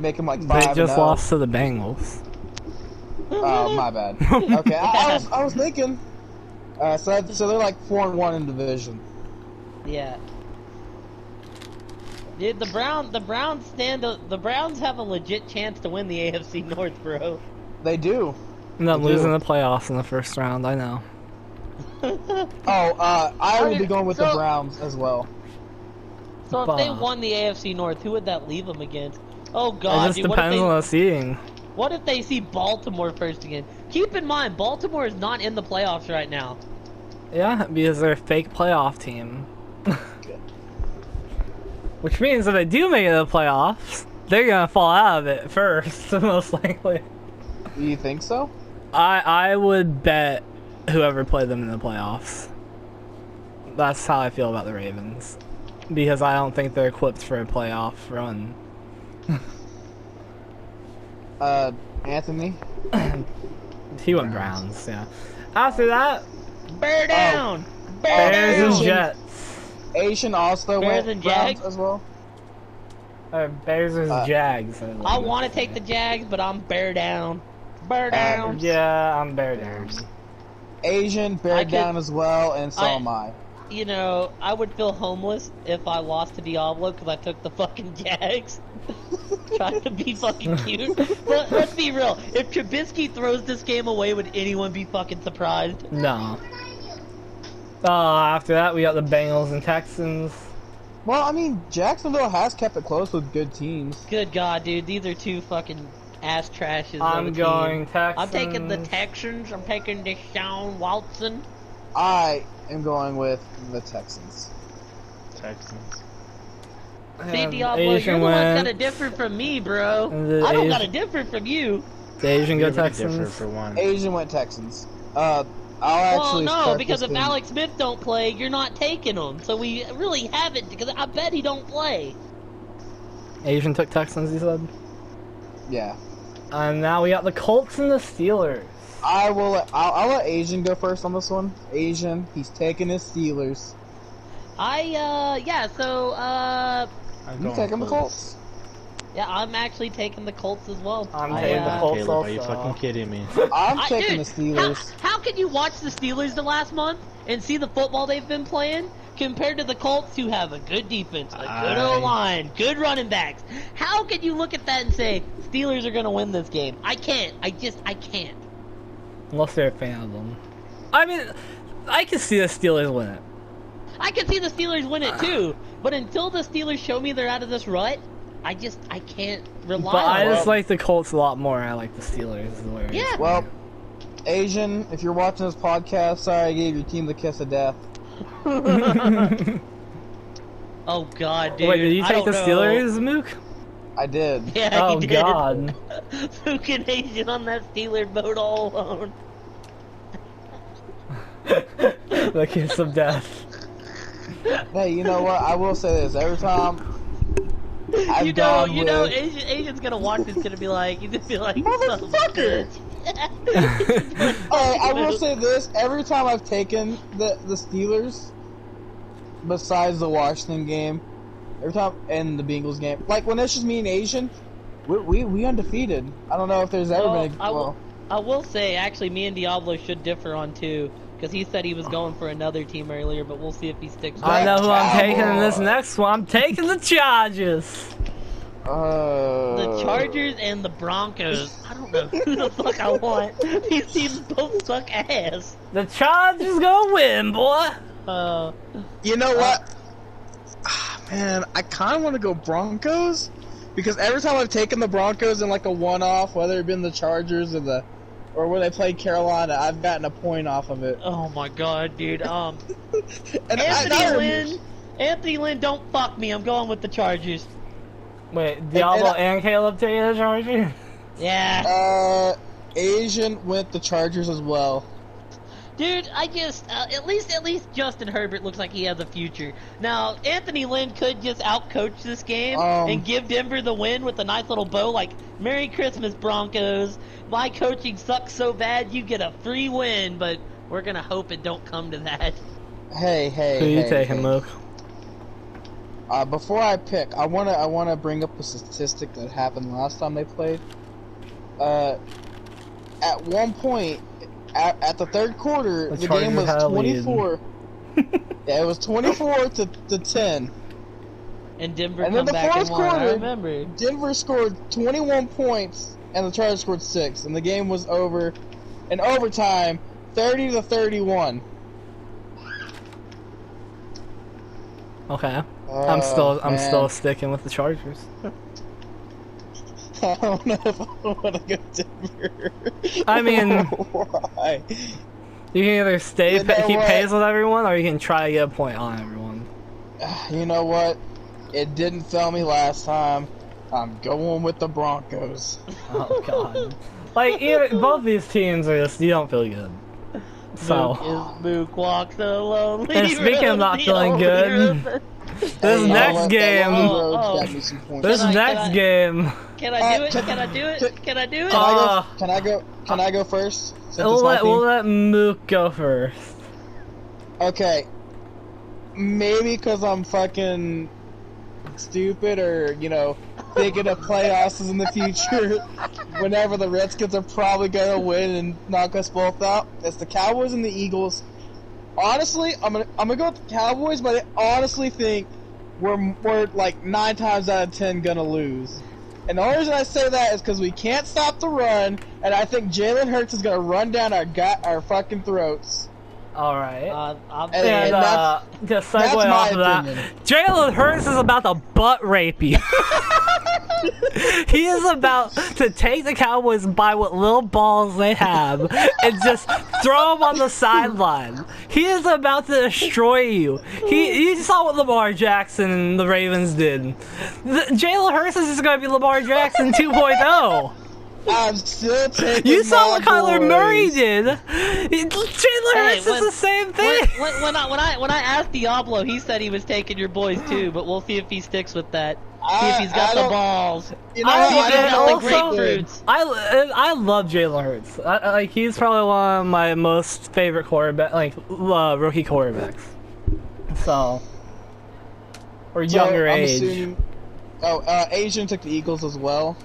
make them like 5-0. They just lost to the Bengals. Oh, my bad. Okay, I was thinking. So they're like 4-1 in division. Yeah. Dude, the Browns have a legit chance to win the AFC North, bro. They do. And then losing the playoffs in the first round, I know. I will be going with the Browns as well. So if they won the AFC North, who would that leave them against? Oh god, it just depends on the seeding. What if they see Baltimore first again? Keep in mind, Baltimore is not in the playoffs right now. Yeah, because they're a fake playoff team. Which means if they do make it to the playoffs, they're gonna fall out of it first, most likely. You think so? I would bet whoever played them in the playoffs. That's how I feel about the Ravens. Because I don't think they're equipped for a playoff run. Anthony? He went Browns, yeah. After that, bear down! Bears and Jets. Asian also Bears went and Browns Jags? as well. Bears and Jags. I want to take the Jags, but I'm bear down. Bear down. Yeah, I'm bear down. Asian bear down as well, and so am I. You know, I would feel homeless if I lost to Diablo because I took the fucking Jags. Trying to be fucking cute. But let's be real. If Trubisky throws this game away, would anyone be fucking surprised? No. After that, we got the Bengals and Texans. Well, I mean, Jacksonville has kept it close with good teams. Good God, dude. These are two fucking ass trashes. I'm going Texans. I'm taking the Texans. I'm taking Deshaun Watson. I am going with the Texans. See, Diablo, you're the one that's got to differ from me, bro. I don't got to differ from you. The Asian go Texans. Asian went Texans. I'll actually well, no, because if Alex Smith don't play, you're not taking him. So we really haven't, because I bet he don't play. Asian took Texans, you said? Yeah. And now we got the Colts and the Steelers. I'll let Asian go first on this one. Asian, he's taking his Steelers. You taking the Colts? Yeah, I'm actually taking the Colts as well. I'm taking the Colts Caleb, also. are you fucking kidding me? I'm taking the Steelers. How can you watch the Steelers the last month and see the football they've been playing compared to the Colts, who have a good defense, a good O-line, good running backs? How can you look at that and say Steelers are going to win this game? I can't. I can't. Unless they're a fan of them. I mean, I can see the Steelers win it. I can see the Steelers win it too, but until the Steelers show me they're out of this rut, I can't rely on them. But I just like the Colts a lot more. I like the Steelers. Yeah. Well, Asian, if you're watching this podcast, sorry I gave your team the kiss of death. Oh God, dude. Wait, did you take the Steelers, Mook? I did. Yeah, oh he did. God. Mook and Asian on that Steeler boat all alone. The kiss of death. Hey, you know what? I will say this. Every time Asian's gonna watch this, gonna be like, motherfucker. I will say this. Every time I've taken the Steelers, besides the Washington game, every time, and the Bengals game, like when it's just me and Asian, we undefeated. I don't know if there's ever been I will say, actually, me and Diablo should differ on two. Because he said he was going for another team earlier, but we'll see if he sticks with it. I know who I'm taking in this next one. I'm taking the Chargers. The Chargers and the Broncos. I don't know who the fuck I want. These teams both suck ass. The Chargers gonna win, boy. You know what? Man, I kind of want to go Broncos. Because every time I've taken the Broncos in like a one-off, whether it been the Chargers or when they played Carolina, I've gotten a point off of it. Oh my God, dude. And Anthony Lynn, don't fuck me. I'm going with the Chargers. Wait, Diablo and Caleb taking the Chargers? Yeah. Asian went the Chargers as well. Dude, I just at least Justin Herbert looks like he has a future. Now, Anthony Lynn could just outcoach this game and give Denver the win with a nice little bow, like Merry Christmas, Broncos. My coaching sucks so bad, you get a free win, but we're gonna hope it don't come to that. Hey. Who you taking, Luke? Before I pick, I wanna bring up a statistic that happened last time they played. At one point, at the third quarter, the game was 24. Yeah, it was 24 to 10. And Denver And then come the back fourth and won. I quarter, remember. Denver scored 21 points, and the Chargers scored 6, and the game was over in overtime, 30 to 31. Okay. I'm still sticking with the Chargers. I don't know if I want to go Denver. I mean, why? You can either stay keep what? pace with everyone, or you can try to get a point on everyone. You know what? It didn't fail me last time. I'm going with the Broncos. Oh god. Like both these teams are just, you don't feel good. So Mook walks alone. And speaking of not feeling good, this next game. This next game. Can I do it? Can I do it? Can I do it? Can I go first? We'll let Mook go first. Okay. Maybe because I'm fucking stupid, or thinking of playoffs in the future. Whenever the Redskins are probably gonna win and knock us both out, it's the Cowboys and the Eagles. Honestly, I'm gonna go with the Cowboys, but I honestly think we're like 9 times out of 10 gonna lose. And the only reason I say that is because we can't stop the run, and I think Jalen Hurts is gonna run down our fucking throats. Alright. And just segue off of that. Jalen Hurts is about to butt rape you. He is about to take the Cowboys by what little balls they have and just throw them on the sideline. He is about to destroy you. You saw what Lamar Jackson and the Ravens did. Jalen Hurts is just going to be Lamar Jackson 2.0. I'm still taking You saw what Kyler boys. Murray did. Jalen Hurts is the same thing. When I asked Diablo, he said he was taking your boys too, but we'll see if he sticks with that. See if he's got the balls. I love Jalen Hurts. He's probably one of my most favorite rookie quarterbacks. So, or younger age. Assuming, Asian took the Eagles as well.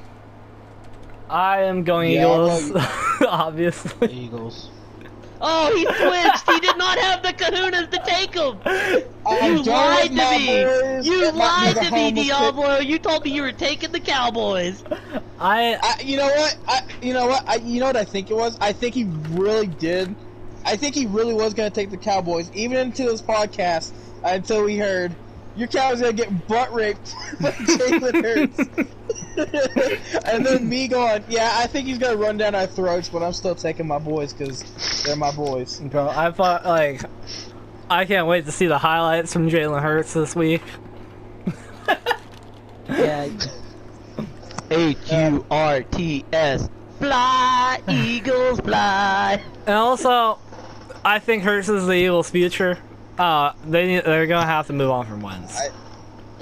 I am going Eagles, obviously. Eagles. Oh, he switched! He did not have the kahunas to take him! You lied to me! You lied to me, Diablo! You told me you were taking the Cowboys! You know what I think it was? I think he really did. I think he really was going to take the Cowboys, even into this podcast, until we heard, your Cowboys going to get butt raped by Jalen Hurts. And then me going, yeah, I think he's gonna run down our throats, but I'm still taking my boys because they're my boys. Bro, I thought, I can't wait to see the highlights from Jalen Hurts this week. Yeah. H-U-R-T-S. Fly, Eagles, fly. And also, I think Hurts is the Eagles' future. They're gonna have to move on from Wentz.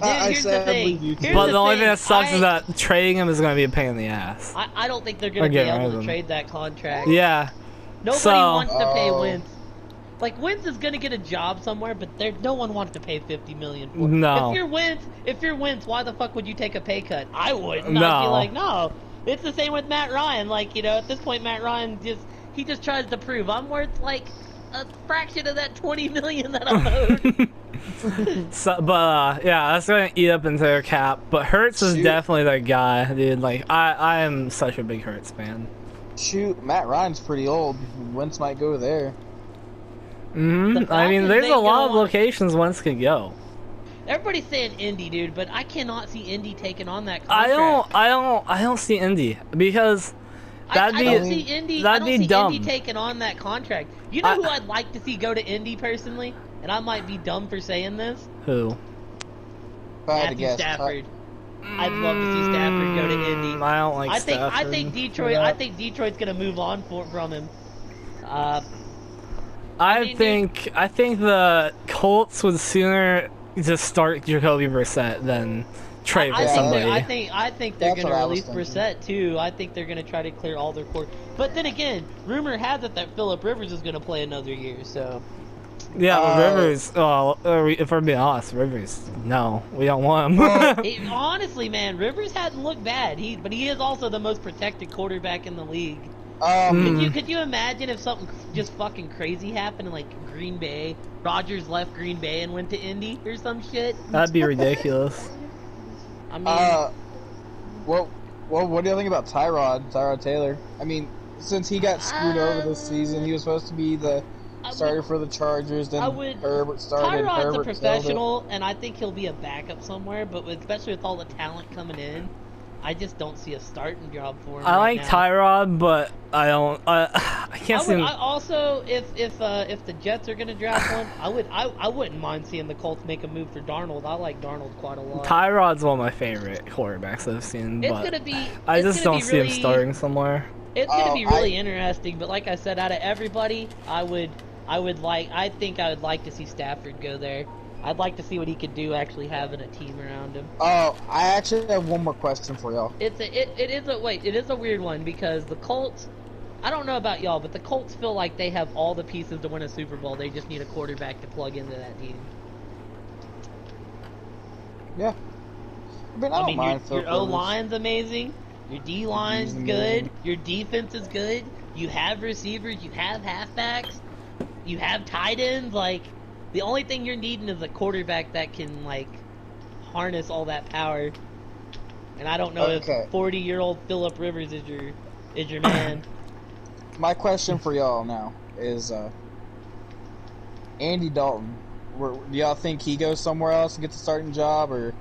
Here's the thing. But the only thing that sucks is that trading him is going to be a pain in the ass. I don't think they're going to be able to trade that contract. Yeah. Nobody wants to pay Wentz. Like, Wentz is going to get a job somewhere, but no one wants to pay $50 million for it. No. If you're Wentz, why the fuck would you take a pay cut? I wouldn't. No. I'd be like, no. It's the same with Matt Ryan. Like, at this point, Matt Ryan just tries to prove I'm worth like a fraction of that $20 million that I'm owed. Yeah, that's gonna eat up into their cap. But Hurts is definitely their guy, dude. Like, I am such a big Hurts fan. Shoot, Matt Ryan's pretty old. Wentz might go there. I mean, there's a lot of locations Wentz could go. Everybody's saying Indy, dude, but I cannot see Indy taking on that contract. I don't see Indy because I don't see Indy taking on that contract. You know who I'd like to see go to Indy personally? And I might be dumb for saying this. Who? Matthew Stafford. I'd love to see Stafford go to Indy. I don't like Stafford. I think Detroit. I think Detroit's gonna move on from him. I think the Colts would sooner just start Jacoby Brissett than trade for somebody. I think they're gonna release Brissett too. I think they're gonna try to clear all their court. But then again, rumor has it that Phillip Rivers is gonna play another year. So. Yeah, but Rivers. Well, if we're being honest, Rivers. No, we don't want him. Honestly, man, Rivers hadn't looked bad. But he is also the most protected quarterback in the league. Could you imagine if something just fucking crazy happened in like Green Bay? Rodgers left Green Bay and went to Indy or some shit. That'd be ridiculous. I mean, what do you think about Tyrod Taylor? I mean, since he got screwed over this season, he was supposed to be the starter for the Chargers. Then Herbert started. Tyrod's a professional, and I think he'll be a backup somewhere. But especially with all the talent coming in, I just don't see a starting job for him. I like Tyrod, but I don't. I can't see him. I also, if the Jets are gonna draft one, I wouldn't mind seeing the Colts make a move for Darnold. I like Darnold quite a lot. Tyrod's one of my favorite quarterbacks I've seen, but I just don't see him starting somewhere. It's gonna be really interesting. But like I said, out of everybody, I would like to see Stafford go there. I'd like to see what he could do actually having a team around him. Oh, I actually have one more question for y'all. It is a weird one because the Colts, I don't know about y'all, but the Colts feel like they have all the pieces to win a Super Bowl. They just need a quarterback to plug into that team. Yeah. I mean, your O-line's amazing. Your D-line's good. Your defense is good. You have receivers. You have halfbacks. You have tight ends. Like, the only thing you're needing is a quarterback that can, like, harness all that power. And I don't know if 40-year-old Phillip Rivers is your man. My question for y'all now is, Andy Dalton. Do y'all think he goes somewhere else and gets a starting job, or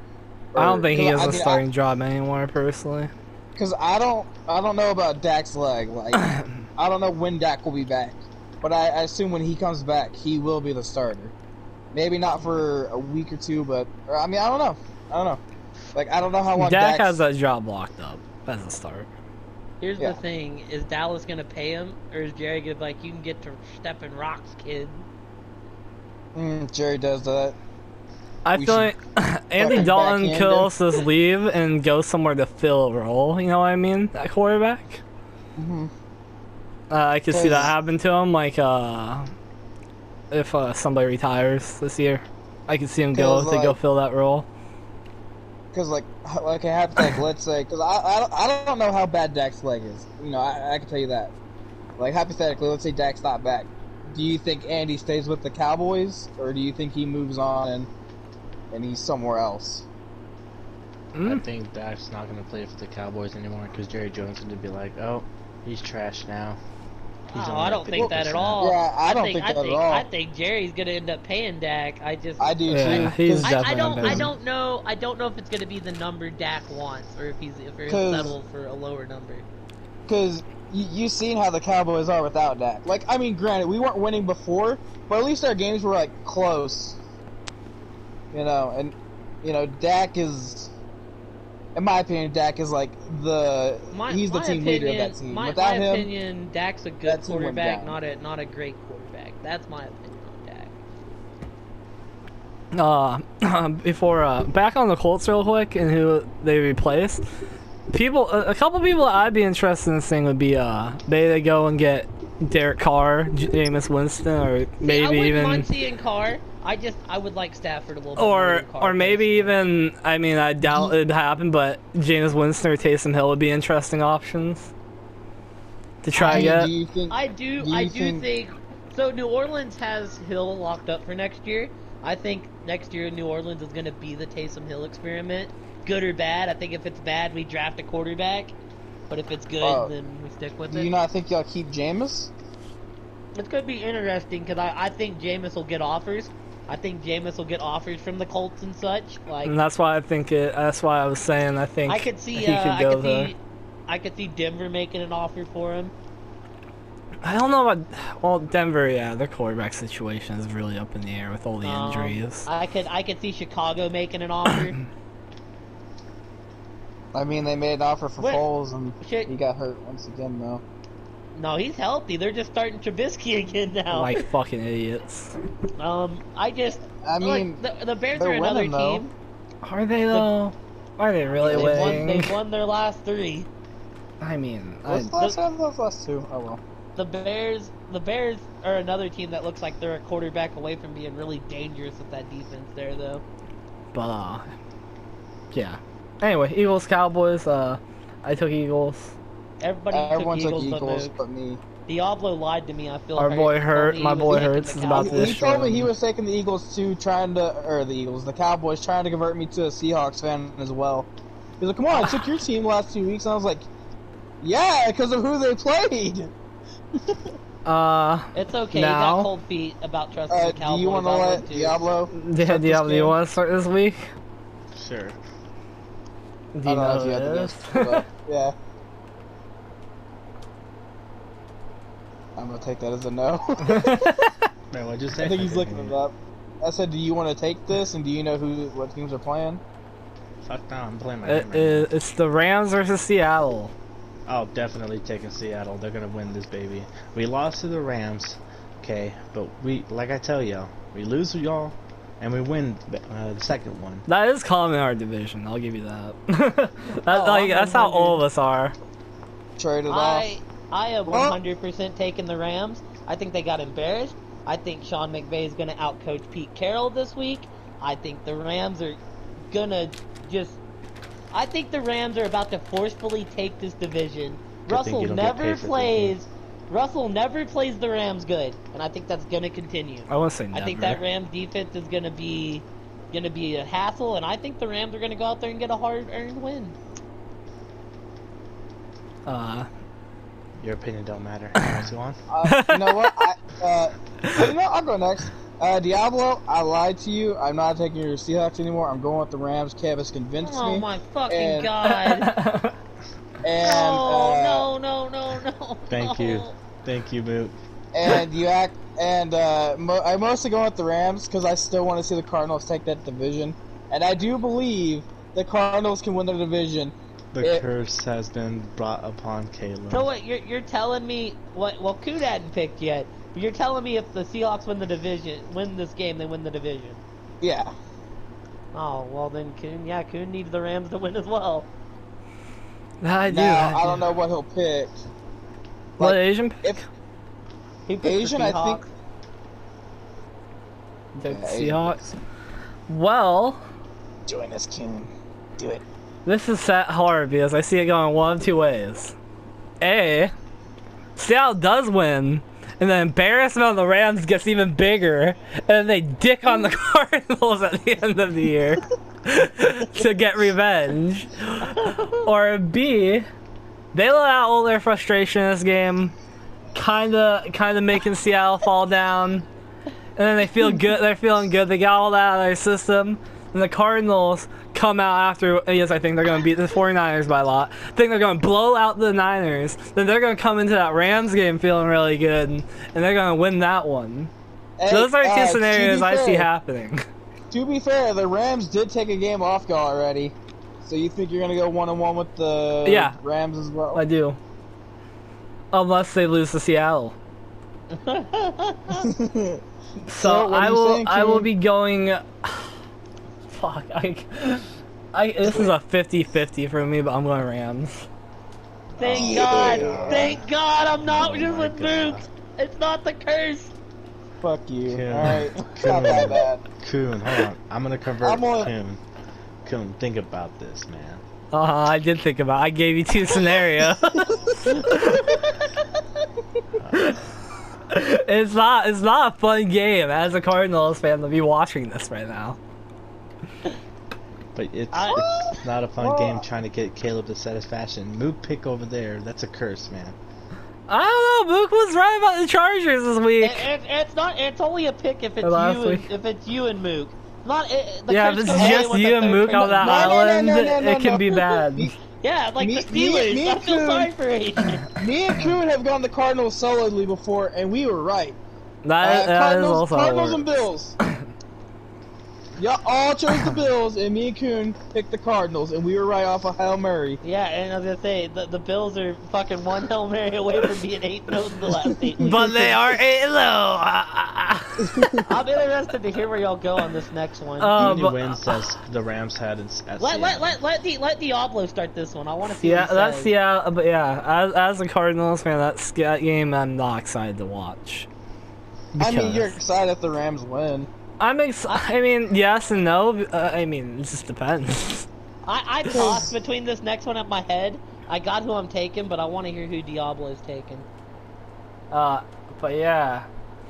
I don't think he has a starting job anymore, personally. Because I don't know about Dak's leg. Like, I don't know when Dak will be back. But I assume when he comes back, he will be the starter. Maybe not for a week or two, but I mean, I don't know. Like, I don't know how long Dak has that job locked up as a start. Here's the thing: is Dallas gonna pay him, or is Jerry gonna be like, "You can get to stepping rocks, kid"? Jerry does that. I feel like Andy Dalton could also just leave and go somewhere to fill a role. You know what I mean? That quarterback. I could see that happen to him. Like, if somebody retires this year, I could see him go fill that role. Because like a hypothetical, let's say, because I don't know how bad Dak's leg is. You know, I can tell you that. Like, hypothetically, let's say Dak's not back. Do you think Andy stays with the Cowboys, or do you think he moves on and he's somewhere else? I think Dak's not going to play for the Cowboys anymore because Jerry Jones is going to be like, oh, he's trash now. I don't think that at all. Yeah, I don't think that at all. I think Jerry's going to end up paying Dak. I do too. I don't know if it's going to be the number Dak wants, or if he'll settle for a lower number. Because you've seen how the Cowboys are without Dak. Like, I mean, granted, we weren't winning before, but at least our games were, like, close. You know, and, you know, Dak is, in my opinion, Dak is, like, he's the team leader of that team. Without him, opinion, Dak's a good quarterback, not a great quarterback. That's my opinion on Dak. Before, back on the Colts real quick and who they replaced. A couple people that I'd be interested in seeing would be maybe they go and get Derek Carr, Jameis Winston, or maybe I wouldn't even mind seeing Carr. I would like Stafford a little bit more than Carr, or maybe even, I mean, I doubt it'd happen, but Jameis Winston or Taysom Hill would be interesting options to try I do think so. New Orleans has Hill locked up for next year. I think next year New Orleans is going to be the Taysom Hill experiment. Good or bad. I think if it's bad, we draft a quarterback. But if it's good, then we stick with it. Do you not think y'all keep Jameis? It's going to be interesting because I think Jameis will get offers. I think Jameis will get offers from the Colts and such. Like, and that's why I think that's why I was saying I think I could see he could go there. I could see Denver making an offer for him. I don't know about Denver. Yeah, their quarterback situation is really up in the air with all the injuries. I could see Chicago making an offer. I mean, they made an offer for Foles, and he got hurt once again, though. No, he's healthy. They're just starting Trubisky again now. Like fucking idiots. I mean, the Bears are another team. Are they though? Are they really winning? They've won their last 3. I mean, those last 2. Oh well. the Bears are another team that looks like they're a quarterback away from being really dangerous with that defense there, though. But yeah. Anyway, Eagles, Cowboys. I took Eagles. Everyone took took Eagles but but me. Diablo lied to me. I feel Our boy Hurt, my boy Hurts is about to He destroy told me he them. was taking the Eagles too, the Cowboys, trying to convert me to a Seahawks fan as well. He's like, "Come on, I took your team last 2 weeks," and I was like, "Yeah, because of who they played." It's okay. Now, you got cold feet about trusting the Cowboys. Do you want to let Diablo? Yeah, Diablo, do you want to start this week? Sure. Do you know who it is? Yeah. I'm gonna take that as a no. Man, what'd you say? I think he's looking it up. I said, "Do you want to take this, and do you know what teams are playing?" Fuck no, I'm playing my game right It's the Rams versus Seattle. now. Oh, definitely taking Seattle. They're gonna win this baby. We lost to the Rams, okay, but like I tell y'all, we lose to y'all, and we win the second one. That is common in our division. I'll give you that. That's how all of us are. Trade it off. I have 100% taken the Rams. I think they got embarrassed. I think Sean McVay is going to outcoach Pete Carroll this week. I think the Rams are going to I think the Rams are about to forcefully take this division. Russell never plays the Rams good, and I think that's going to continue. I want to say never. I think that Rams defense is going to be a hassle, and I think the Rams are going to go out there and get a hard-earned win. Your opinion don't matter. You on? You know what? I'll go next. Diablo, I lied to you. I'm not taking your Seahawks anymore. I'm going with the Rams. Kev has convinced me. Oh my fucking god! And No. Thank you, Moot. And I'm mostly going with the Rams because I still want to see the Cardinals take that division, and I do believe the Cardinals can win the division. The curse has been brought upon Caleb. So what? You're telling me what? Well, Coon hadn't picked yet. But you're telling me if the Seahawks win this game, they win the division. Yeah. Oh well, then Coon needs the Rams to win as well. I do. I don't know what he'll pick. What Asian pick? He picked Asian, the I think. The Seahawks. Well, join us, Coon. Do it. this is hard because I see it going one of two ways. A, Seattle does win, and the embarrassment of the Rams gets even bigger, and then they dick on the Cardinals at the end of the year to get revenge. Or B, they let out all their frustration in this game, kinda making Seattle fall down, and then they feel good. They're feeling good. They got all that out of their system, and the Cardinals come out after. Yes, I think they're going to beat the 49ers by a lot. I think they're going to blow out the Niners. Then they're going to come into that Rams game feeling really good, and they're going to win that one. Hey, Those are two scenarios I see happening. To be fair, the Rams did take a game off y'all already. So you think you're going to go 1-1 with the Rams as well? I do. Unless they lose to Seattle. So I will be going. Fuck, this is a 50-50 for me, but I'm going Rams. Thank God I'm not just with Mook. It's not the curse. Fuck you. Coon. Alright, not that bad. Coon, hold on. I'm gonna convert Coon. Coon, think about this, man. I did think about it. I gave you two scenarios. It's not a fun game as a Cardinals fan to be watching this right now. But it's not a fun game trying to get Caleb to satisfaction. Mook pick over there, that's a curse, man. I don't know, Mook was right about the Chargers this week. It's only a pick if it's you and Mook. If it's just you and Mook on that island, it can be bad. Yeah, like the Steelers. I feel sorry for Adrian. Me and Coon have gone the Cardinals solidly before, and we were right. That is also Cardinals and Bills. Y'all all chose the Bills, and me and Kuhn picked the Cardinals, and we were right off of Hail Mary. Yeah, and I was gonna say the Bills are fucking one Hail Mary away from being 8-0 in the last 8 weeks. But they are 8-0. I'm interested to hear where y'all go on this next one. How many wins does the Rams had at Let Diablo start this one. I want to see. Yeah, what he says. but yeah, as a Cardinals fan, that game I'm not excited to watch. I mean, you're excited if the Rams win. I mean, yes and no. I mean, it just depends. I tossed between this next one at my head. I got who I'm taking, but I want to hear who Diablo is taking. But yeah.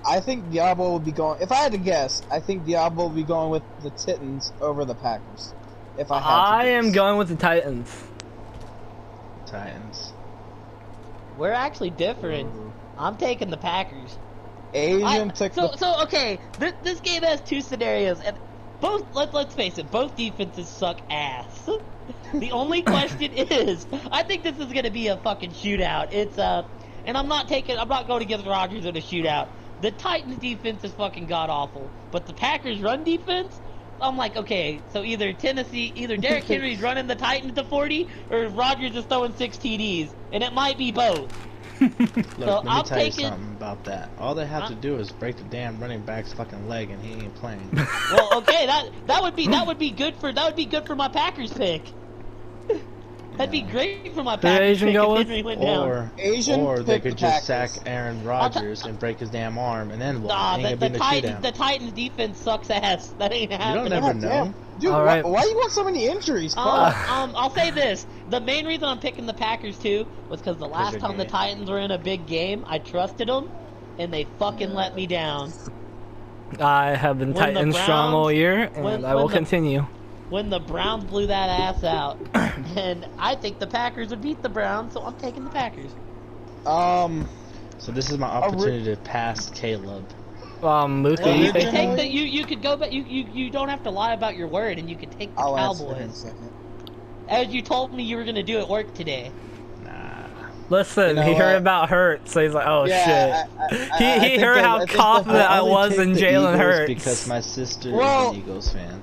I think Diablo will be going. If I had to guess, I think Diablo will be going with the Titans over the Packers. If I had to I guess. am going with the Titans. Titans. We're actually different. I'm taking the Packers. Asian took so okay. This game has two scenarios, and both. Let's face it, both defenses suck ass. The only question is, I think this is gonna be a fucking shootout. It's and I'm not going against Rodgers in a shootout. The Titans defense is fucking god awful, but the Packers run defense, I'm like, okay, so either Derrick Henry's running the Titans to 40, or Rodgers is throwing 6 TDs, and it might be both. Look, let me tell you something about that. All they have to do is break the damn running back's fucking leg, and he ain't playing. Well, okay, that would be good for my Packers pick. That'd be great for my Packers pick if Henry went down. Or they could just sack Aaron Rodgers and break his damn arm, and then what? Nah, the Titans defense sucks ass. That ain't happening. You don't never know. Dude, right. why you want so many injuries? I'll say this. The main reason I'm picking the Packers too was because the last time the Titans were in a big game, I trusted them, and they fucking let me down. I have been Titans strong all year, and I will continue. When the Browns blew that ass out, and I think the Packers would beat the Browns, so I'm taking the Packers. So this is my opportunity to pass Caleb. Luke, well, you could take the you could go, but you don't have to lie about your word, and you could take the Cowboys. As you told me you were gonna do at work today. Nah. Listen, he heard about Hurts, so he's like, oh shit. He heard how confident I was in Jalen Hurts. Because my sister is an Eagles fan.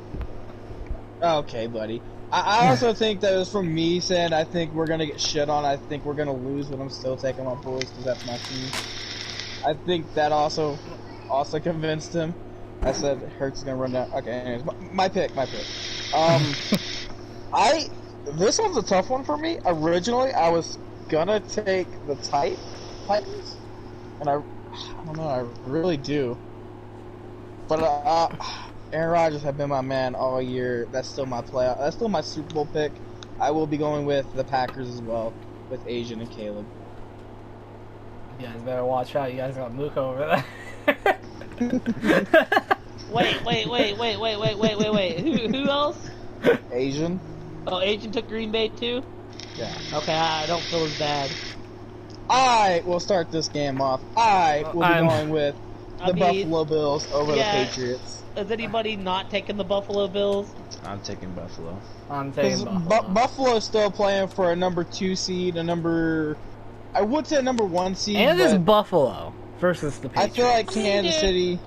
Okay, buddy. I also think that it was from me saying I think we're gonna get shit on. I think we're gonna lose, but I'm still taking my boys because that's my team. I think that also convinced him. I said Hurts is gonna run down. Okay, anyways, my pick. This one's a tough one for me. Originally, I was gonna take the Titans, and I don't know, I really do. But Aaron Rodgers has been my man all year. That's still my playoff. That's still my Super Bowl pick. I will be going with the Packers as well, with Asian and Caleb. You guys better watch out. You guys got Mook over there. Wait. Who else? Asian. Oh, Asian took Green Bay too? Yeah. Okay, I don't feel as bad. I will start this game off. I will be going with the Buffalo Bills over the Patriots. Is anybody not taking the Buffalo Bills? I'm taking Buffalo. I'm taking Buffalo. Buffalo's still playing for a number 2 seed, I would say a number 1 seed. And it's Buffalo versus the Patriots. I feel like Kansas City.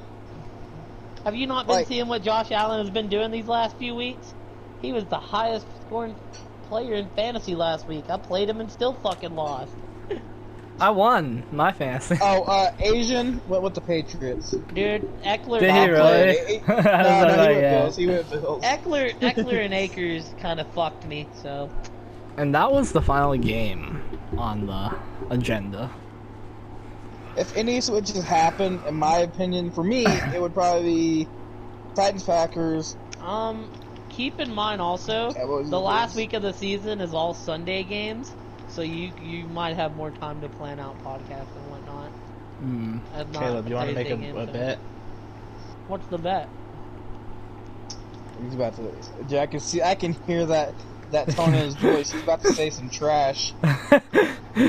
Have you not been seeing what Josh Allen has been doing these last few weeks? He was the highest scoring player in fantasy last week. I played him and still fucking lost. I won my fantasy. Asian went with the Patriots. Dude, Eckler. Did he really? No, he went Bills. He went Bills. Eckler and Akers kind of fucked me, so. And that was the final game on the agenda. If any switches happen, in my opinion, for me, it would probably be Titans Packers. Keep in mind also, the last week of the season is all Sunday games. So you might have more time to plan out podcasts and whatnot. Caleb, you want to make a bet? What's the bet? He's about to. I can hear that tone in his voice. He's about to say some trash.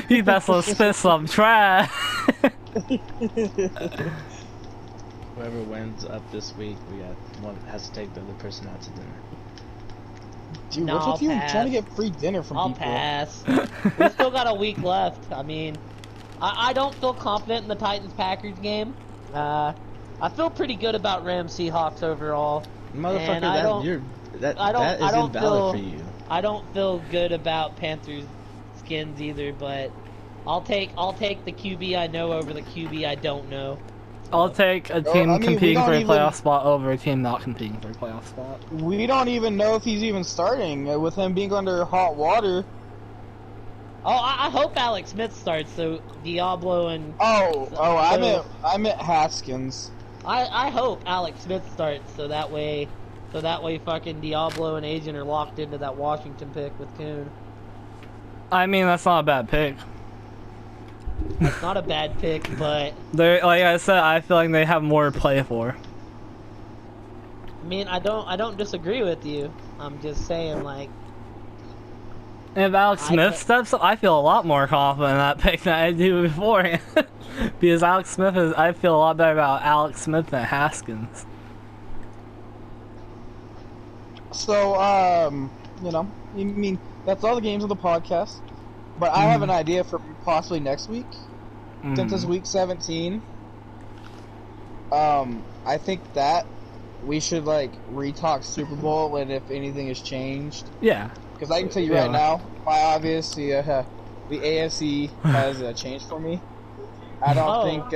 He's about to spit some trash. Whoever wins up this week, one has to take the other person out to dinner. Dude, what's with you trying to get free dinner from people? I'll pass. We still got a week left. I mean, I don't feel confident in the Titans-Packers game. I feel pretty good about Rams-Seahawks overall. Motherfucker, that is invalid for you. I don't feel good about Panthers skins either, but I'll take the QB I know over the QB I don't know. I'll take a team competing for a playoff spot over a team not competing for a playoff spot. We don't even know if he's even starting with him being under hot water. Oh, I hope Alex Smith starts. So Diablo and I meant Haskins. I hope Alex Smith starts so that way fucking Diablo and Agent are locked into that Washington pick with Kuhn. I mean, that's not a bad pick. It's not a bad pick, but like I said, I feel like they have more to play for. I mean, I don't disagree with you. I'm just saying, like, if Alex Smith steps up, I feel a lot more confident in that pick than I do beforehand. Because Alex Smith I feel a lot better about Alex Smith than Haskins. So, you know, I mean, that's all the games of the podcast. But I have an idea for possibly next week. Since it's week 17. I think that we should, like, re-talk Super Bowl and if anything has changed. Yeah. Because I can tell you right now, my obvious, the AFC has changed for me. I don't think,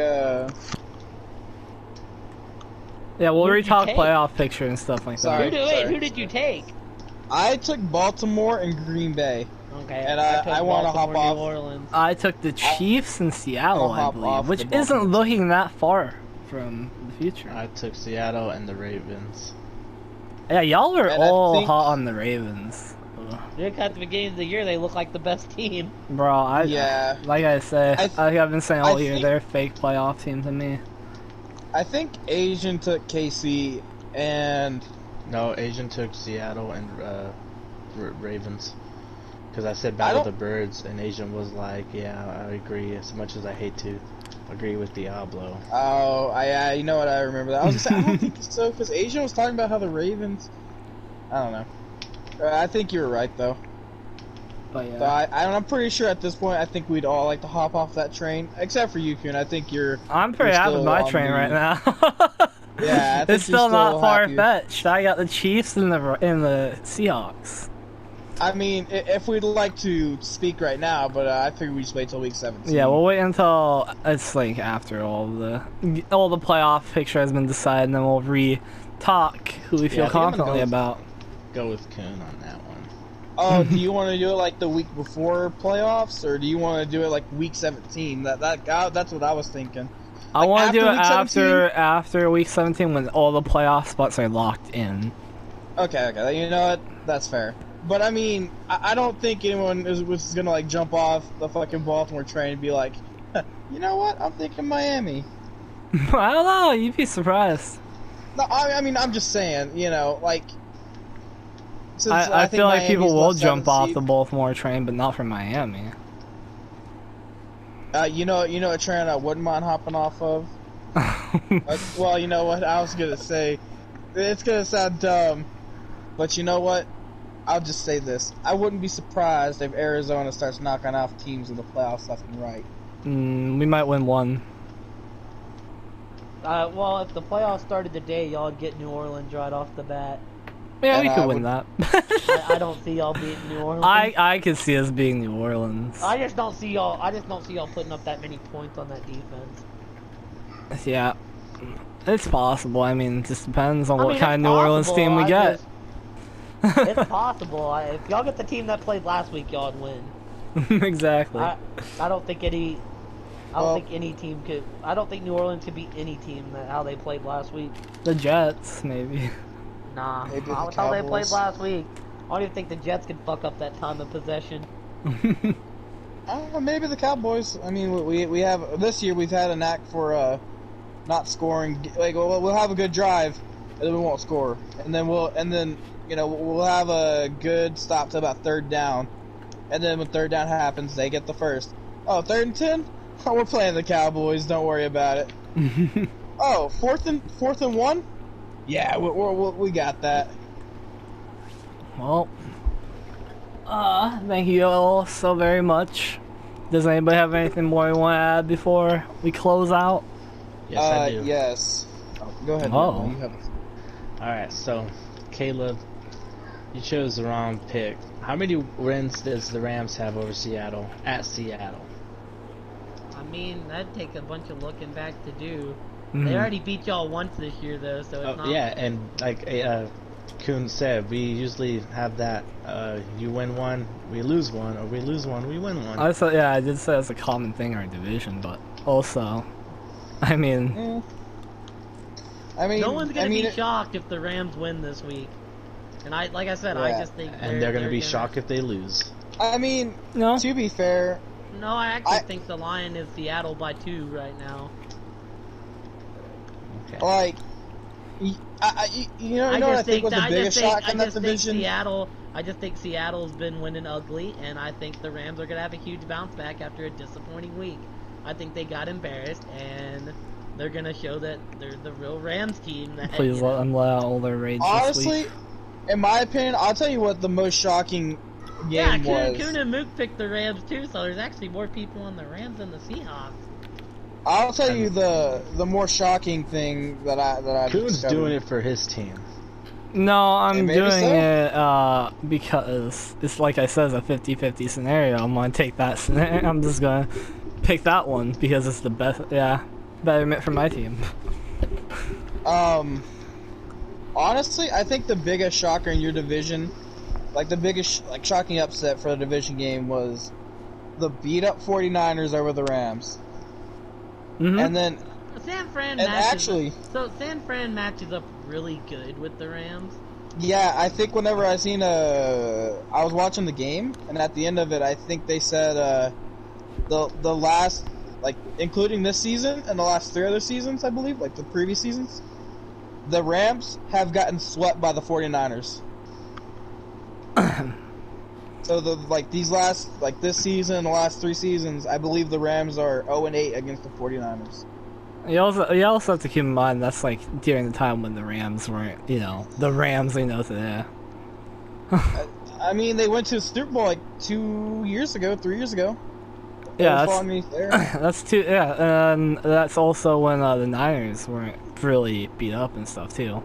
yeah, we'll re-talk playoff picture and stuff like that. Who did you take? I took Baltimore and Green Bay. Okay. And I want to hop off. New Orleans. I took the Chiefs and Seattle, I believe, which isn't looking that far from the future. I took Seattle and the Ravens. Yeah, y'all were all hot on the Ravens. At the beginning of the year, they look like the best team. Bro, like I said, I've been saying all year, they're a fake playoff team to me. I think Asian took KC and... No, Asian took Seattle and Ravens. Because I said Battle of the Birds, and Asian was like, yeah, I agree, as much as I hate to agree with Diablo. Oh, you know what, I remember that. I was just saying, I don't think so, because Asian was talking about how the Ravens... I don't know. I think you were right, though. But yeah. So I'm pretty sure at this point, I think we'd all like to hop off that train, except for you, Kuhn. I think I'm pretty happy with my train right now. Yeah, I think it's still not far-fetched. I got the Chiefs and the Seahawks. I mean, if we'd like to speak right now, but I figure we just wait till week 17. Yeah, we'll wait until it's like after all the playoff picture has been decided, and then we'll re-talk who we feel confidently about. Go with Kuhn on that one. Oh, do you want to do it like the week before playoffs, or do you want to do it like week 17? That's what I was thinking. I want to do it after week 17 when all the playoff spots are locked in. Okay. You know what? That's fair. But I mean, I don't think anyone was gonna like jump off the fucking Baltimore train and be like, you know what? I'm thinking Miami. I don't know. You'd be surprised. No, I mean, I'm just saying. You know, like. I feel like people will jump off the Baltimore train, but not from Miami. You know a train I wouldn't mind hopping off of? Well, you know what? I was gonna say, it's gonna sound dumb, but you know what? I'll just say this. I wouldn't be surprised if Arizona starts knocking off teams in the playoffs left and right. We might win one. Well, if the playoffs started today, y'all would get New Orleans right off the bat. Yeah, we could win that. I don't see y'all beating New Orleans. I could see us being New Orleans. I just don't see y'all putting up that many points on that defense. Yeah, it's possible. I mean, it just depends on what kind of New Orleans team we get. It's possible. If y'all get the team that played last week, y'all would win. Exactly. I don't think any. I don't think any team could. I don't think New Orleans could beat any team how they played last week. The Jets, maybe. Nah, not how they played last week. I don't even think the Jets could fuck up that time of possession. Maybe the Cowboys. I mean, we have this year. We've had a knack for not scoring. Like we'll have a good drive, and then we won't score, and then we'll have a good stop to about third down, and then when third down happens, they get the first. Oh, 3rd and 10. Oh, we're playing the Cowboys. Don't worry about it. Oh, fourth and 1. Yeah, we got that. Well, thank you all so very much. Does anybody have anything more you want to add before we close out? Yes, I do. Yes. Go ahead. Oh. Alright, so, Caleb, you chose the wrong pick. How many wins does the Rams have over Seattle, at Seattle? I mean, that'd take a bunch of looking back to do. They already beat y'all once this year, though, so it's not... Yeah, and like Kuhn said, we usually have that, you win one, we lose one, or we lose one, we win one. I thought, yeah, I did say that's a common thing in our division, but also, I mean... no one's gonna be shocked if the Rams win this week. And like I said, I just think they're gonna be shocked if they lose. I mean, no. To be fair... No, I actually think the Lion is Seattle by 2 right now. Okay. Like, you know what I think was the biggest shock in that division? I just think Seattle's been winning ugly, and I think the Rams are gonna have a huge bounce back after a disappointing week. I think they got embarrassed, and they're gonna show that they're the real Rams team. That, Please let them let out all their rage honestly, this week. In my opinion, I'll tell you what the most shocking game was. Kuhn and Mook picked the Rams too, so there's actually more people on the Rams than the Seahawks. I'll tell you the more shocking thing that I Kuhn's discovered. doing it for his team. No, I'm Maybe doing so. it because it's like I said, it's a 50-50 scenario. I'm gonna take that scenario. I'm just gonna pick that one because it's the best. Yeah, betterment for my team. Honestly, I think the biggest shocker in your division, like the biggest shocking upset for the division game, was the beat up 49ers over the Rams. And then San Fran matches up really good with the Rams. Yeah, I think whenever I was watching the game, and at the end of it, I think they said the last, like, including this season and the last 3 other seasons, I believe, like the previous seasons, the Rams have gotten swept by the 49ers. So this season, the last 3 seasons, I believe the Rams are 0-8 against the 49ers. You also have to keep in mind that's like during the time when the Rams weren't, the Rams we know today. I mean, they went to the Super Bowl like 3 years ago. Yeah, that's too. Yeah, and that's also when the Niners weren't really beat up and stuff too.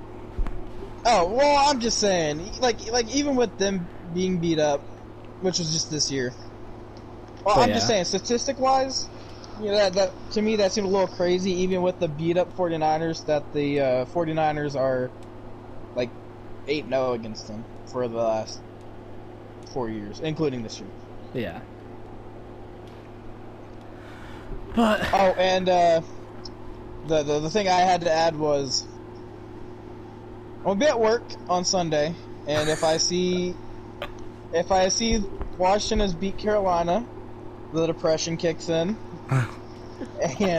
Oh well, I'm just saying, like even with them being beat up, which was just this year. Well, I'm just saying, statistic-wise, that to me that seemed a little crazy. Even with the beat-up 49ers, that the 49ers are like 8-0 against them for the last 4 years, including this year. Yeah. But and the thing I had to add was, I'm gonna be at work on Sunday, and if I see Washington has beat Carolina, the depression kicks in, and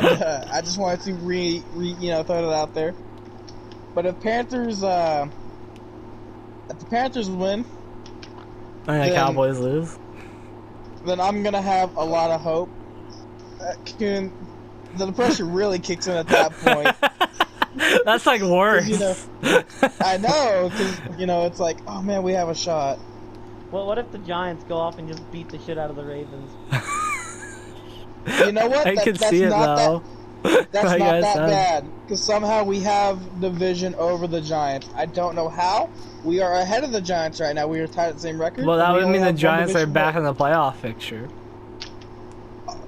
I just wanted to throw it out there. But if the Panthers win, and the Cowboys lose, then I'm gonna have a lot of hope. The depression really kicks in at that point. That's like worse. I know, because it's like, oh man, we have a shot. Well, what if the Giants go off and just beat the shit out of the Ravens? You know what? I can see it now. That's not that bad, because somehow we have division over the Giants. I don't know how. We are ahead of the Giants right now. We are tied at the same record. Well, that would mean the Giants are back in the playoff picture.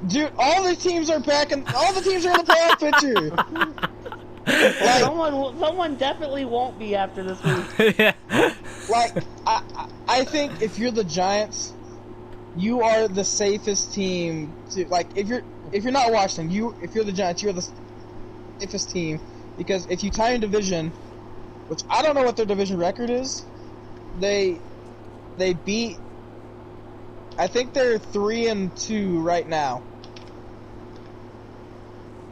Dude, all the teams are back in. All the teams are in the playoff picture. Like, someone definitely won't be after this week. Yeah. Like, I think if you're the Giants, you are the safest team to, like, if you're not Washington, if you're the Giants, you're the safest team, because if you tie in division, which I don't know what their division record is, they beat, I think they're 3-2 right now.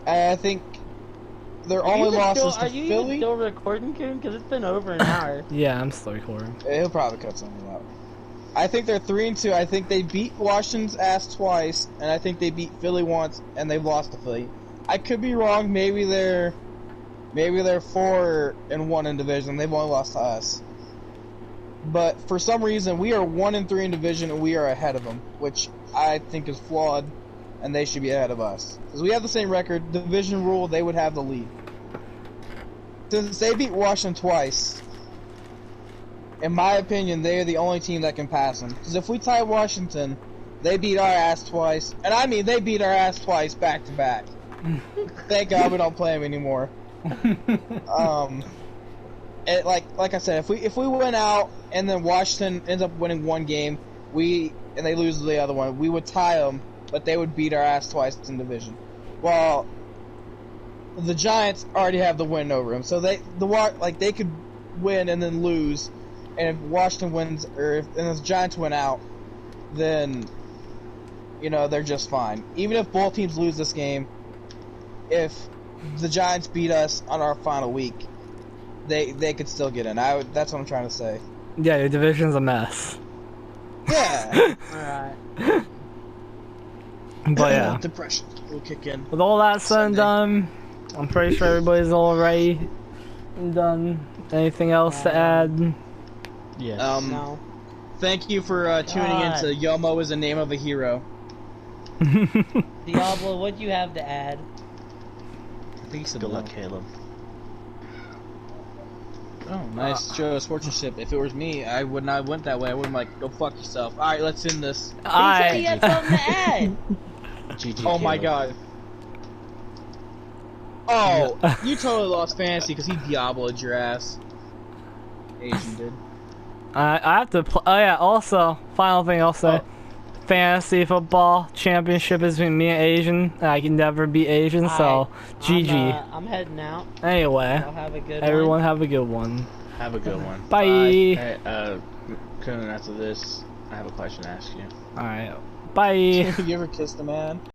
And I think their only loss is to Philly. Are you still recording, Coon? Because it's been over an hour. Yeah, I'm still recording. He'll probably cut something out. I think they're 3-2. I think they beat Washington's ass twice, and I think they beat Philly once, and they've lost to Philly. I could be wrong. Maybe they're 4-1 in division. They've only lost to us. But for some reason, we are 1-3 in division, and we are ahead of them, which I think is flawed, and they should be ahead of us. Because we have the same record. Division rule, they would have the lead. Since they beat Washington twice, in my opinion, they are the only team that can pass them. Because if we tie Washington, they beat our ass twice, and I mean they beat our ass twice back to back. Thank God we don't play them anymore. Like I said, if we win out and then Washington ends up winning one game, and they lose the other one, we would tie them, but they would beat our ass twice in division. Well, the Giants already have the win over them, so they could win and then lose, and if Washington wins and the Giants win out, then they're just fine. Even if both teams lose this game, if the Giants beat us on our final week, they could still get in. That's what I'm trying to say. Yeah, your division's a mess. Yeah. Alright. But yeah. Depression will kick in. With all that said and done, I'm pretty sure everybody's already done. Anything else to add? Yes. No. Thank you for tuning in to Yomo is the name of a hero. Diablo, what do you have to add? I think he said Good no. luck, Caleb. Oh, nice show of sportsmanship. If it was me, I would not have went that way. I would have been like, go fuck yourself. Alright, let's end this. He said he had something to add. GG, Oh my Caleb. God. Oh, you totally lost fantasy because he Diablo'd your ass. Asian did. I have to oh yeah, also, final thing I'll say. Fantasy football championship is between me and Asian. I can never be Asian, so GG. I'm heading out. Anyway, Y'all have a good everyone one. have a good one. Have a good one. Bye. Hey, Coon, after this, I have a question to ask you. Alright. Bye. You ever kissed a man?